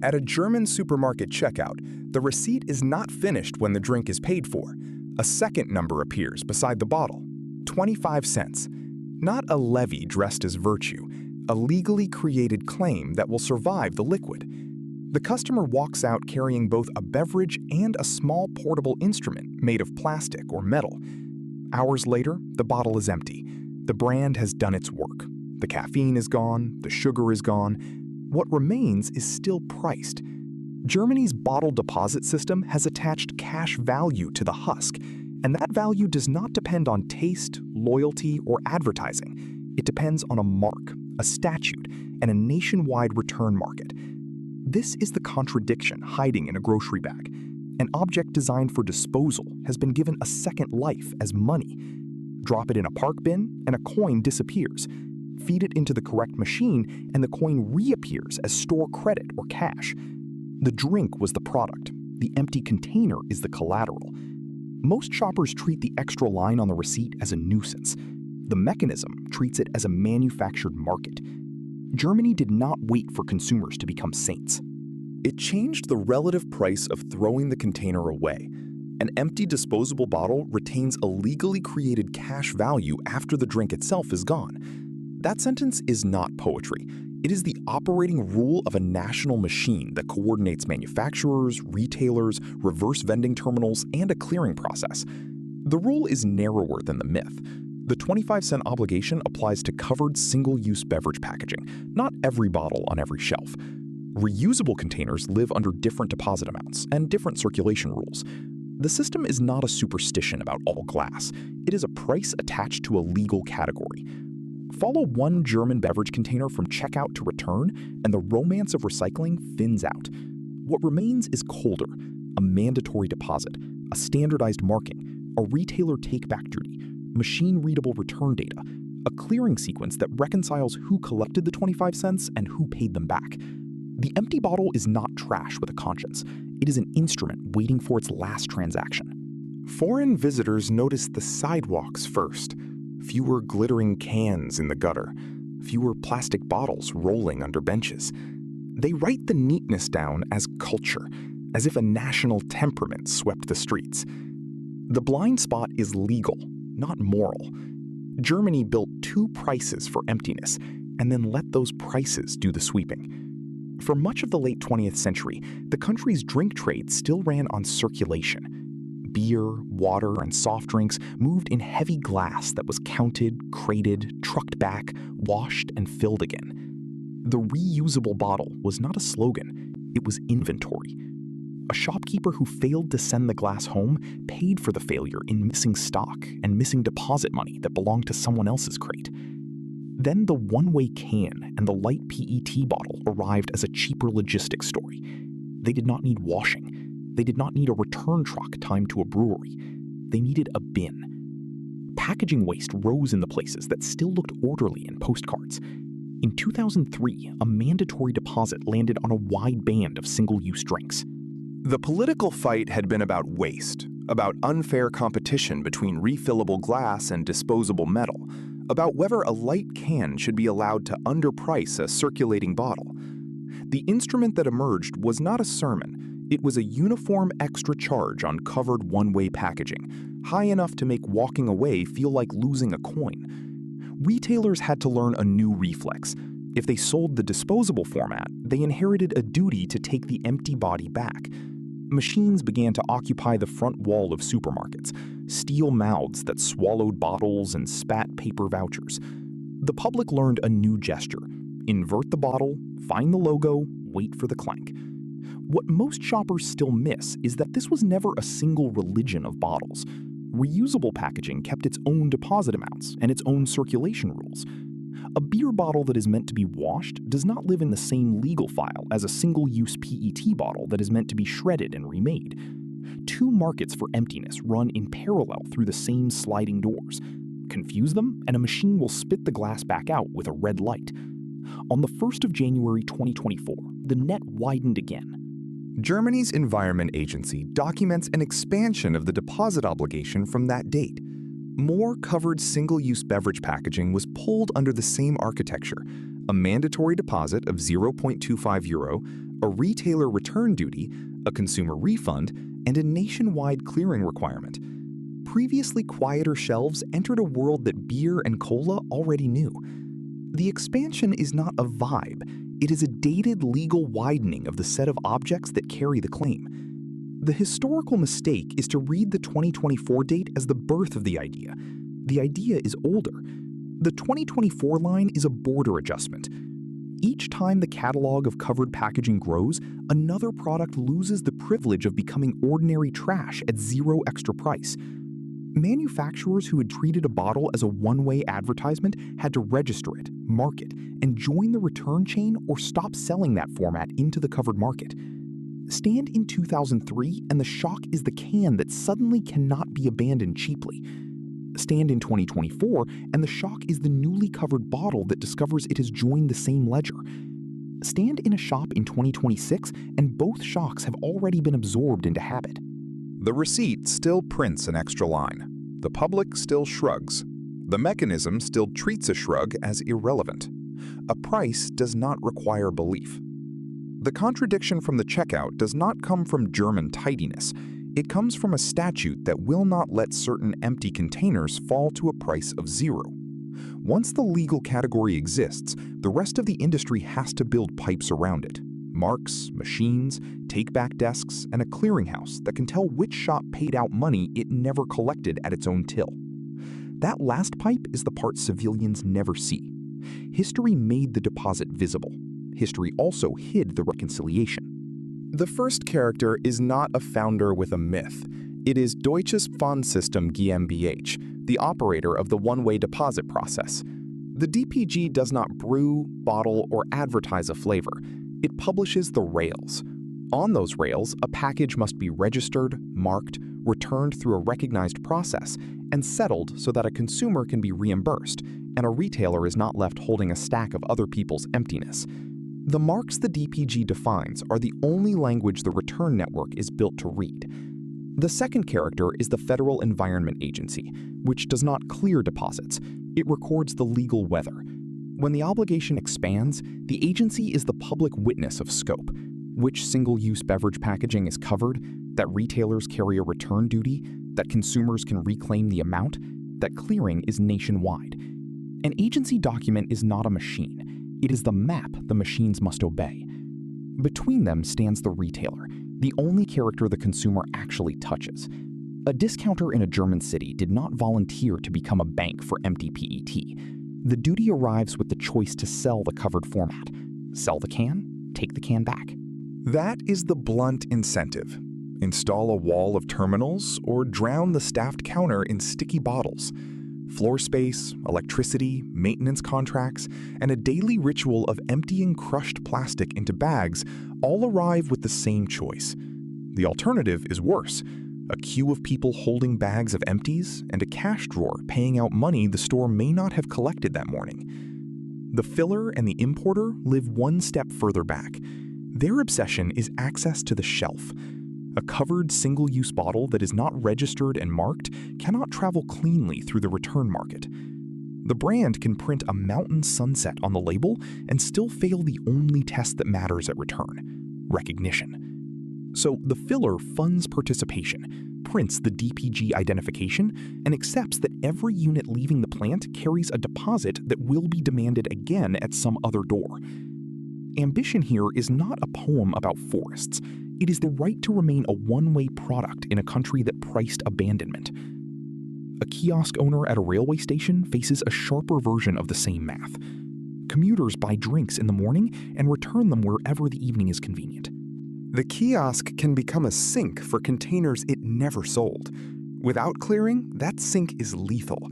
At a German supermarket checkout, the receipt is not finished when the drink is paid for. A second number appears beside the bottle, 25 cents. Not a levy dressed as virtue, a legally created claim that will survive the liquid. The customer walks out carrying both a beverage and a small portable instrument made of plastic or metal. Hours later, the bottle is empty. The brand has done its work. The caffeine is gone, the sugar is gone. What remains is still priced. Germany's bottle deposit system has attached cash value to the husk, and that value does not depend on taste, loyalty, or advertising. It depends on a mark, a statute, and a nationwide return market. This is the contradiction hiding in a grocery bag. An object designed for disposal has been given a second life as money. Drop it in a park bin, and a coin disappears. Feed it into the correct machine, and the coin reappears as store credit or cash. The drink was the product. The empty container is the collateral. Most shoppers treat the extra line on the receipt as a nuisance. The mechanism treats it as a manufactured market. Germany did not wait for consumers to become saints. It changed the relative price of throwing the container away. An empty disposable bottle retains a legally created cash value after the drink itself is gone. That sentence is not poetry. It is the operating rule of a national machine that coordinates manufacturers, retailers, reverse vending terminals, and a clearing process. The rule is narrower than the myth. The 25-cent obligation applies to covered single-use beverage packaging, not every bottle on every shelf. Reusable containers live under different deposit amounts and different circulation rules. The system is not a superstition about all glass. It is a price attached to a legal category. Follow one German beverage container from checkout to return, and the romance of recycling thins out. What remains is colder, a mandatory deposit, a standardized marking, a retailer take-back duty, machine-readable return data, a clearing sequence that reconciles who collected the 25 cents and who paid them back. The empty bottle is not trash with a conscience. It is an instrument waiting for its last transaction. Foreign visitors notice the sidewalks first. Fewer glittering cans in the gutter, fewer plastic bottles rolling under benches. They write the neatness down as culture, as if a national temperament swept the streets. The blind spot is legal, not moral. Germany built two prices for emptiness, and then let those prices do the sweeping. For much of the late 20th century, the country's drink trade still ran on circulation. Beer, water, and soft drinks moved in heavy glass that was counted, crated, trucked back, washed, and filled again. The reusable bottle was not a slogan, it was inventory. A shopkeeper who failed to send the glass home paid for the failure in missing stock and missing deposit money that belonged to someone else's crate. Then the one-way can and the light PET bottle arrived as a cheaper logistics story. They did not need washing. They did not need a return truck timed to a brewery. They needed a bin. Packaging waste rose in the places that still looked orderly in postcards. In 2003, a mandatory deposit landed on a wide band of single-use drinks. The political fight had been about waste, about unfair competition between refillable glass and disposable metal, about whether a light can should be allowed to underprice a circulating bottle. The instrument that emerged was not a sermon. It was a uniform extra charge on covered one-way packaging, high enough to make walking away feel like losing a coin. Retailers had to learn a new reflex. If they sold the disposable format, they inherited a duty to take the empty body back. Machines began to occupy the front wall of supermarkets, steel mouths that swallowed bottles and spat paper vouchers. The public learned a new gesture: invert the bottle, find the logo, wait for the clank. What most shoppers still miss is that this was never a single religion of bottles. Reusable packaging kept its own deposit amounts and its own circulation rules. A beer bottle that is meant to be washed does not live in the same legal file as a single-use PET bottle that is meant to be shredded and remade. Two markets for emptiness run in parallel through the same sliding doors. Confuse them, and a machine will spit the glass back out with a red light. On the 1st of January 2024, the net widened again. Germany's Environment Agency documents an expansion of the deposit obligation from that date. More covered single-use beverage packaging was pulled under the same architecture: a mandatory deposit of €0.25, a retailer return duty, a consumer refund, and a nationwide clearing requirement. Previously quieter shelves entered a world that beer and cola already knew. The expansion is not a vibe, it is a dated legal widening of the set of objects that carry the claim. The historical mistake is to read the 2024 date as the birth of the idea. The idea is older. The 2024 line is a border adjustment. Each time the catalog of covered packaging grows, another product loses the privilege of becoming ordinary trash at zero extra price. Manufacturers who had treated a bottle as a one-way advertisement had to register it, mark it, and join the return chain or stop selling that format into the covered market. Stand in 2003 and the shock is the can that suddenly cannot be abandoned cheaply. Stand in 2024 and the shock is the newly covered bottle that discovers it has joined the same ledger. Stand in a shop in 2026 and both shocks have already been absorbed into habit. The receipt still prints an extra line. The public still shrugs. The mechanism still treats a shrug as irrelevant. A price does not require belief. The contradiction from the checkout does not come from German tidiness. It comes from a statute that will not let certain empty containers fall to a price of zero. Once the legal category exists, the rest of the industry has to build pipes around it. Marks, machines, take-back desks, and a clearinghouse that can tell which shop paid out money it never collected at its own till. That last pipe is the part civilians never see. History made the deposit visible. History also hid the reconciliation. The first character is not a founder with a myth. It is Deutsches Pfandsystem GmbH, the operator of the one-way deposit process. The DPG does not brew, bottle, or advertise a flavor. It publishes the rails. On those rails, a package must be registered, marked, returned through a recognized process, and settled so that a consumer can be reimbursed, and a retailer is not left holding a stack of other people's emptiness. The marks the DPG defines are the only language the return network is built to read. The second character is the Federal Environment Agency, which does not clear deposits. It records the legal weather. When the obligation expands, the agency is the public witness of scope. Which single-use beverage packaging is covered, that retailers carry a return duty, that consumers can reclaim the amount, that clearing is nationwide. An agency document is not a machine. It is the map the machines must obey. Between them stands the retailer, the only character the consumer actually touches. A discounter in a German city did not volunteer to become a bank for empty PET. The duty arrives with the choice to sell the covered format. Sell the can, take the can back. That is the blunt incentive. Install a wall of terminals or drown the staffed counter in sticky bottles. Floor space, electricity, maintenance contracts, and a daily ritual of emptying crushed plastic into bags all arrive with the same choice. The alternative is worse: a queue of people holding bags of empties and a cash drawer paying out money the store may not have collected that morning. The filler and the importer live one step further back. Their obsession is access to the shelf. A covered single-use bottle that is not registered and marked cannot travel cleanly through the return market. The brand can print a mountain sunset on the label and still fail the only test that matters at return: recognition. So the filler funds participation, prints the DPG identification, and accepts that every unit leaving the plant carries a deposit that will be demanded again at some other door. Ambition here is not a poem about forests. It is the right to remain a one-way product in a country that priced abandonment. A kiosk owner at a railway station faces a sharper version of the same math. Commuters buy drinks in the morning and return them wherever the evening is convenient. The kiosk can become a sink for containers it never sold. Without clearing, that sink is lethal.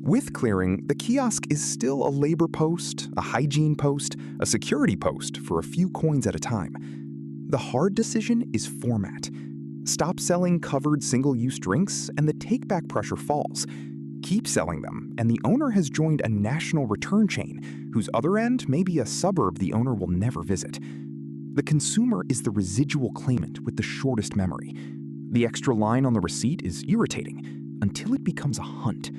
With clearing, the kiosk is still a labor post, a hygiene post, a security post for a few coins at a time. The hard decision is format. Stop selling covered single-use drinks and the take-back pressure falls. Keep selling them, and the owner has joined a national return chain, whose other end may be a suburb the owner will never visit. The consumer is the residual claimant with the shortest memory. The extra line on the receipt is irritating, until it becomes a hunt.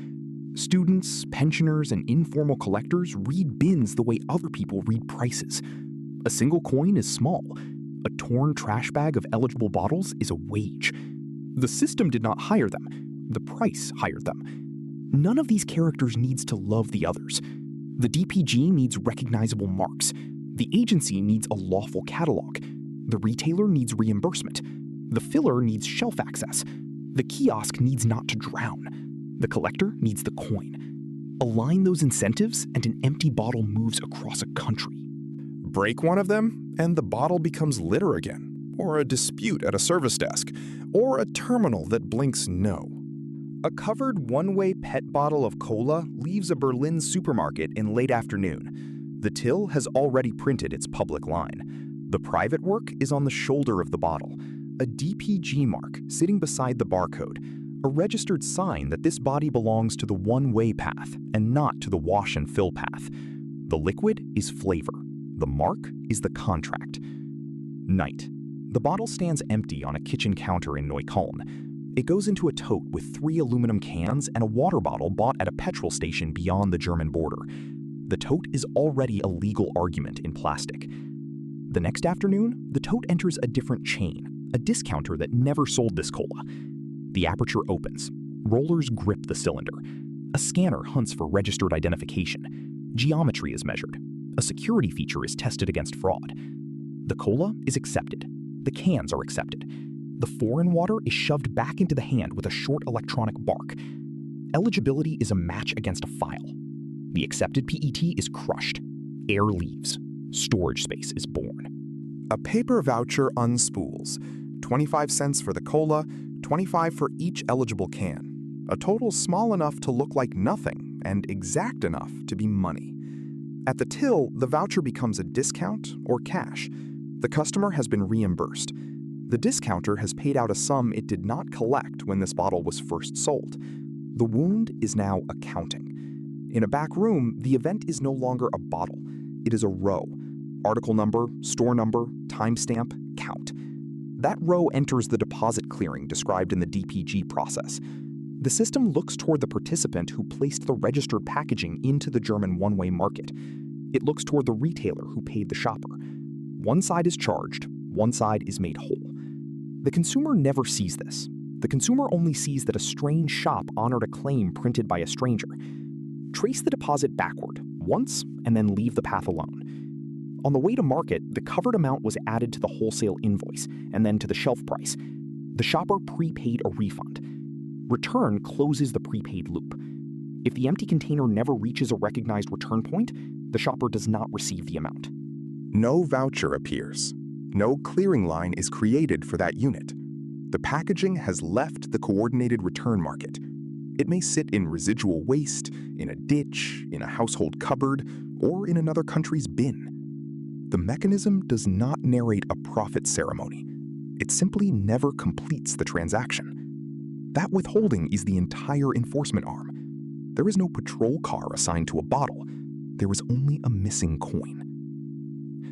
Students, pensioners, and informal collectors read bins the way other people read prices. A single coin is small. A torn trash bag of eligible bottles is a wage. The system did not hire them. The price hired them. None of these characters needs to love the others. The DPG needs recognizable marks. The agency needs a lawful catalog. The retailer needs reimbursement. The filler needs shelf access. The kiosk needs not to drown. The collector needs the coin. Align those incentives and an empty bottle moves across a country. Break one of them, and the bottle becomes litter again, or a dispute at a service desk, or a terminal that blinks no. A covered one-way PET bottle of cola leaves a Berlin supermarket in late afternoon. The till has already printed its public line. The private work is on the shoulder of the bottle, a DPG mark sitting beside the barcode, a registered sign that this body belongs to the one-way path and not to the wash and fill path. The liquid is flavor. The mark is the contract. Night. The bottle stands empty on a kitchen counter in Neukölln. It goes into a tote with 3 aluminum cans and a water bottle bought at a petrol station beyond the German border. The tote is already a legal argument in plastic. The next afternoon, the tote enters a different chain, a discounter that never sold this cola. The aperture opens. Rollers grip the cylinder. A scanner hunts for registered identification. Geometry is measured. A security feature is tested against fraud. The cola is accepted. The cans are accepted. The foreign water is shoved back into the hand with a short electronic bark. Eligibility is a match against a file. The accepted PET is crushed. Air leaves. Storage space is born. A paper voucher unspools. 25 cents for the cola, 25 for each eligible can. A total small enough to look like nothing and exact enough to be money. At the till, the voucher becomes a discount or cash. The customer has been reimbursed. The discounter has paid out a sum it did not collect when this bottle was first sold. The wound is now accounting. In a back room, the event is no longer a bottle. It is a row. Article number, store number, timestamp, count. That row enters the deposit clearing described in the DPG process. The system looks toward the participant who placed the registered packaging into the German one-way market. It looks toward the retailer who paid the shopper. One side is charged, one side is made whole. The consumer never sees this. The consumer only sees that a strange shop honored a claim printed by a stranger. Trace the deposit backward, once, and then leave the path alone. On the way to market, the covered amount was added to the wholesale invoice, and then to the shelf price. The shopper prepaid a refund. Return closes the prepaid loop. If the empty container never reaches a recognized return point, the shopper does not receive the amount. No voucher appears. No clearing line is created for that unit. The packaging has left the coordinated return market. It may sit in residual waste, in a ditch, in a household cupboard, or in another country's bin. The mechanism does not narrate a profit ceremony. It simply never completes the transaction. That withholding is the entire enforcement arm. There is no patrol car assigned to a bottle. There is only a missing coin.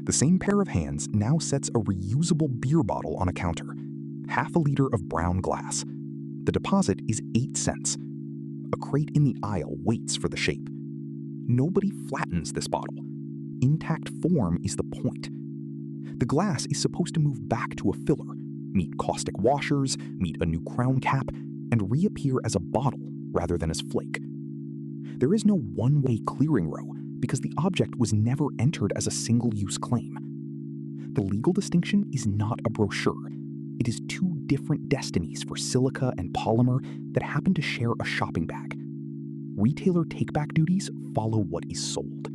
The same pair of hands now sets a reusable beer bottle on a counter. Half a liter of brown glass. The deposit is 8 cents. A crate in the aisle waits for the shape. Nobody flattens this bottle. Intact form is the point. The glass is supposed to move back to a filler, meet caustic washers, meet a new crown cap, and reappear as a bottle rather than as flake. There is no one-way clearing row because the object was never entered as a single-use claim. The legal distinction is not a brochure. It is 2 different destinies for silica and polymer that happen to share a shopping bag. Retailer take-back duties follow what is sold.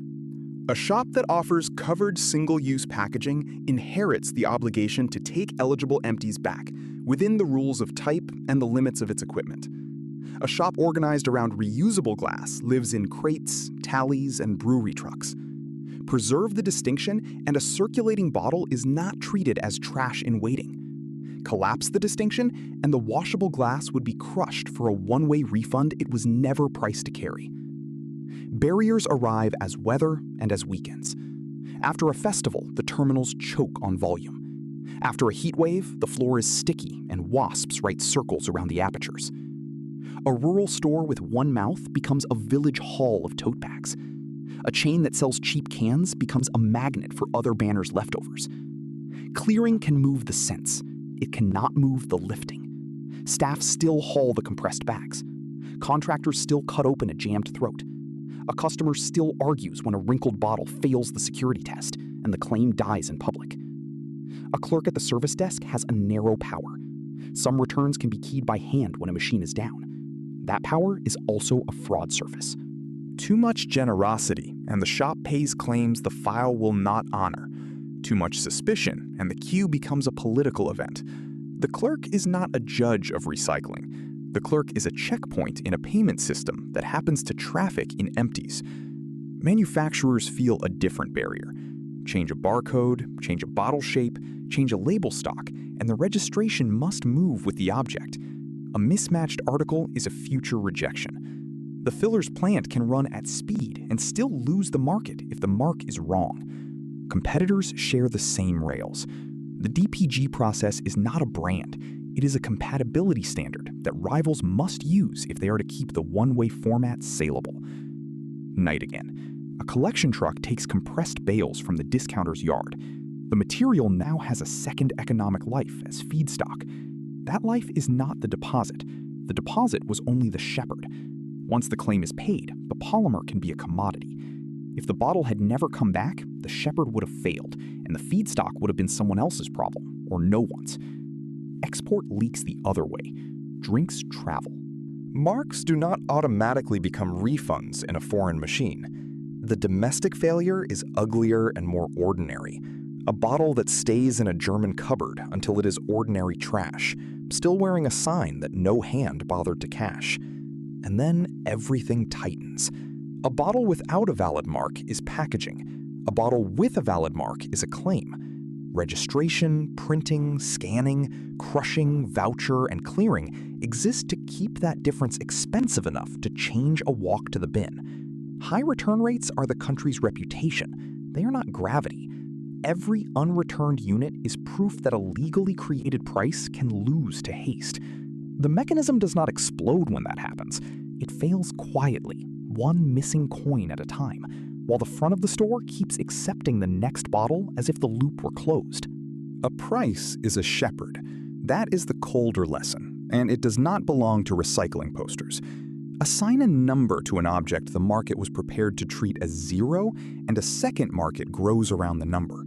A shop that offers covered single-use packaging inherits the obligation to take eligible empties back within the rules of type and the limits of its equipment. A shop organized around reusable glass lives in crates, tallies, and brewery trucks. Preserve the distinction, and a circulating bottle is not treated as trash in waiting. Collapse the distinction, and the washable glass would be crushed for a one-way refund it was never priced to carry. Barriers arrive as weather and as weekends. After a festival, the terminals choke on volume. After a heat wave, the floor is sticky and wasps write circles around the apertures. A rural store with one mouth becomes a village hall of tote bags. A chain that sells cheap cans becomes a magnet for other banners' leftovers. Clearing can move the cents. It cannot move the lifting. Staff still haul the compressed bags. Contractors still cut open a jammed throat. A customer still argues when a wrinkled bottle fails the security test and the claim dies in public. A clerk at the service desk has a narrow power. Some returns can be keyed by hand when a machine is down. That power is also a fraud surface. Too much generosity, and the shop pays claims the file will not honor. Too much suspicion, and the queue becomes a political event. The clerk is not a judge of recycling. The clerk is a checkpoint in a payment system that happens to traffic in empties. Manufacturers feel a different barrier. Change a barcode, change a bottle shape, change a label stock, and the registration must move with the object. A mismatched article is a future rejection. The filler's plant can run at speed and still lose the market if the mark is wrong. Competitors share the same rails. The DPG process is not a brand. It is a compatibility standard that rivals must use if they are to keep the one-way format saleable. Night again. A collection truck takes compressed bales from the discounter's yard. The material now has a second economic life as feedstock. That life is not the deposit. The deposit was only the shepherd. Once the claim is paid, the polymer can be a commodity. If the bottle had never come back, the shepherd would have failed, and the feedstock would have been someone else's problem, or no one's. Export leaks the other way. Drinks travel. Marks do not automatically become refunds in a foreign machine. The domestic failure is uglier and more ordinary. A bottle that stays in a German cupboard until it is ordinary trash, still wearing a sign that no hand bothered to cash. And then everything tightens. A bottle without a valid mark is packaging. A bottle with a valid mark is a claim. Registration, printing, scanning, crushing, voucher, and clearing exist to keep that difference expensive enough to change a walk to the bin. High return rates are the country's reputation. They are not gravity. Every unreturned unit is proof that a legally created price can lose to haste. The mechanism does not explode when that happens. It fails quietly, one missing coin at a time, while the front of the store keeps accepting the next bottle as if the loop were closed. A price is a shepherd. That is the colder lesson, and it does not belong to recycling posters. Assign a number to an object the market was prepared to treat as zero, and a second market grows around the number.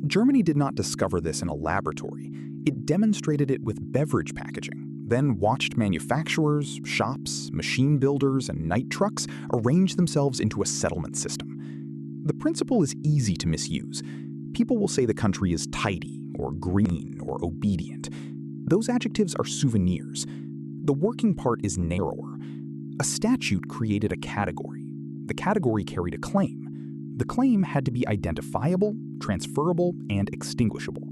Germany did not discover this in a laboratory. It demonstrated it with beverage packaging, then watched manufacturers, shops, machine builders, and night trucks arrange themselves into a settlement system. The principle is easy to misuse. People will say the country is tidy, or green, or obedient. Those adjectives are souvenirs. The working part is narrower. A statute created a category. The category carried a claim. The claim had to be identifiable, transferable, and extinguishable.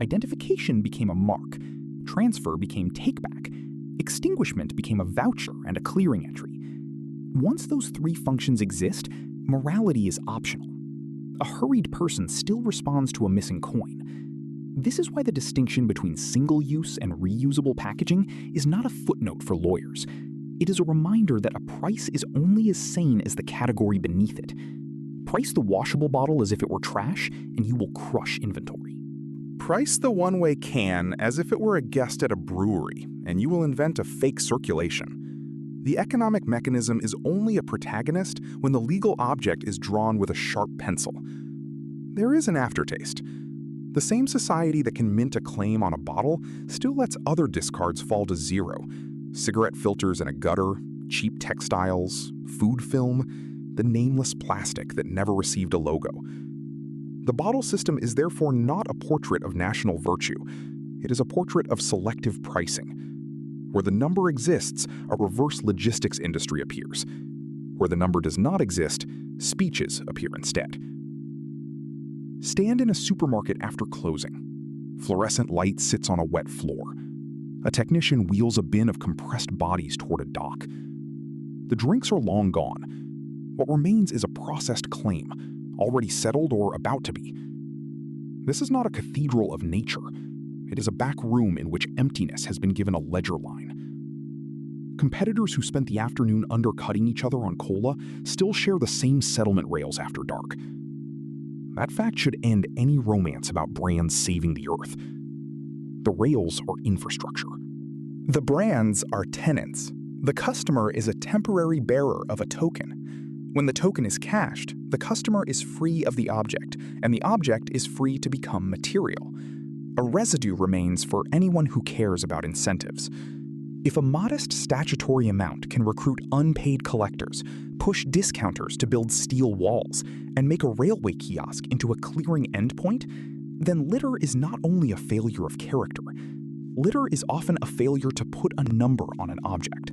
Identification became a mark. Transfer became take-back. Extinguishment became a voucher and a clearing entry. Once those three functions exist, morality is optional. A hurried person still responds to a missing coin. This is why the distinction between single-use and reusable packaging is not a footnote for lawyers. It is a reminder that a price is only as sane as the category beneath it. Price the washable bottle as if it were trash, and you will crush inventory. Price the one-way can as if it were a guest at a brewery, and you will invent a fake circulation. The economic mechanism is only a protagonist when the legal object is drawn with a sharp pencil. There is an aftertaste. The same society that can mint a claim on a bottle still lets other discards fall to zero. Cigarette filters in a gutter, cheap textiles, food film, the nameless plastic that never received a logo. The bottle system is therefore not a portrait of national virtue. It is a portrait of selective pricing. Where the number exists, a reverse logistics industry appears. Where the number does not exist, speeches appear instead. Stand in a supermarket after closing. Fluorescent light sits on a wet floor. A technician wheels a bin of compressed bodies toward a dock. The drinks are long gone. What remains is a processed claim, already settled or about to be. This is not a cathedral of nature. It is a back room in which emptiness has been given a ledger line. Competitors who spent the afternoon undercutting each other on cola still share the same settlement rails after dark. That fact should end any romance about brands saving the earth. The rails are infrastructure. The brands are tenants. The customer is a temporary bearer of a token. When the token is cashed, the customer is free of the object, and the object is free to become material. A residue remains for anyone who cares about incentives. If a modest statutory amount can recruit unpaid collectors, push discounters to build steel walls, and make a railway kiosk into a clearing endpoint, then litter is not only a failure of character. Litter is often a failure to put a number on an object.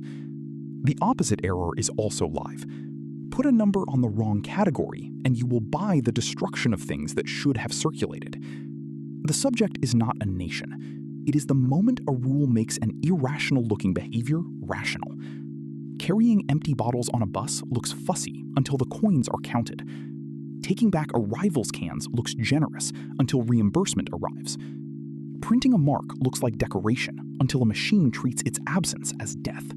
The opposite error is also live. Put a number on the wrong category, and you will buy the destruction of things that should have circulated. The subject is not a nation. It is the moment a rule makes an irrational-looking behavior rational. Carrying empty bottles on a bus looks fussy until the coins are counted. Taking back a rival's cans looks generous until reimbursement arrives. Printing a mark looks like decoration until a machine treats its absence as death.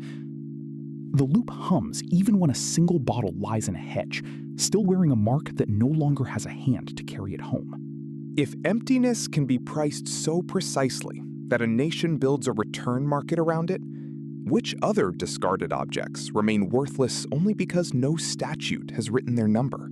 The loop hums even when a single bottle lies in a hedge, still wearing a mark that no longer has a hand to carry it home. If emptiness can be priced so precisely that a nation builds a return market around it, which other discarded objects remain worthless only because no statute has written their number?